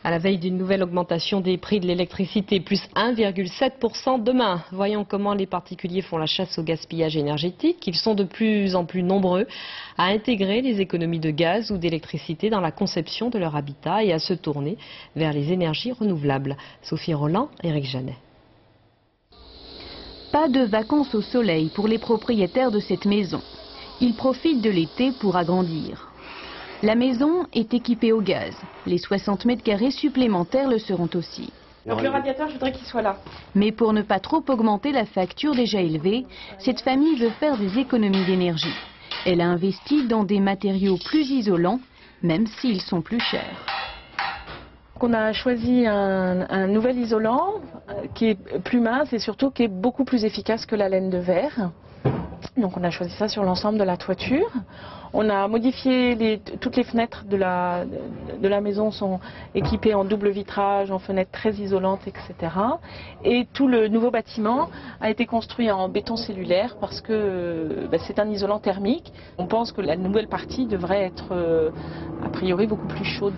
À la veille d'une nouvelle augmentation des prix de l'électricité, plus 1,7% demain. Voyons comment les particuliers font la chasse au gaspillage énergétique. Ils sont de plus en plus nombreux à intégrer les économies de gaz ou d'électricité dans la conception de leur habitat et à se tourner vers les énergies renouvelables. Sophie Roland, Éric Janet. Pas de vacances au soleil pour les propriétaires de cette maison. Ils profitent de l'été pour agrandir. La maison est équipée au gaz. Les 60 mètres carrés supplémentaires le seront aussi. Donc le radiateur, je voudrais qu'il soit là. Mais pour ne pas trop augmenter la facture déjà élevée, cette famille veut faire des économies d'énergie. Elle a investi dans des matériaux plus isolants, même s'ils sont plus chers. On a choisi un nouvel isolant qui est plus mince et surtout qui est beaucoup plus efficace que la laine de verre. Donc on a choisi ça sur l'ensemble de la toiture. On a modifié toutes les fenêtres de la maison sont équipées en double vitrage, en fenêtres très isolantes, etc. Et tout le nouveau bâtiment a été construit en béton cellulaire parce que c'est un isolant thermique. On pense que la nouvelle partie devrait être a priori beaucoup plus chaude.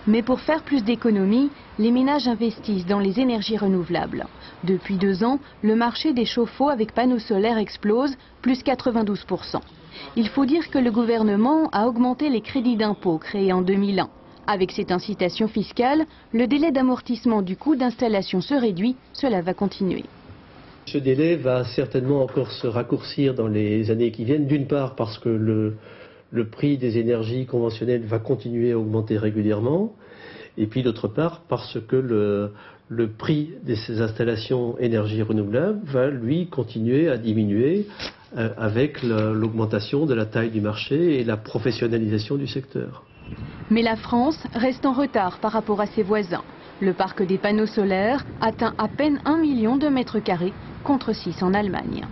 Mais pour faire plus d'économies, les ménages investissent dans les énergies renouvelables. Depuis 2 ans, le marché des chauffe-eau avec panneaux solaires explose, plus 92%. Il faut dire que le gouvernement a augmenté les crédits d'impôt créés en 2001. Avec cette incitation fiscale, le délai d'amortissement du coût d'installation se réduit, cela va continuer. Ce délai va certainement encore se raccourcir dans les années qui viennent, d'une part parce que le prix des énergies conventionnelles va continuer à augmenter régulièrement, et puis d'autre part parce que le prix de ces installations énergie renouvelable va lui continuer à diminuer avec l'augmentation de la taille du marché et la professionnalisation du secteur. Mais la France reste en retard par rapport à ses voisins. Le parc des panneaux solaires atteint à peine 1 million de mètres carrés contre 6 en Allemagne.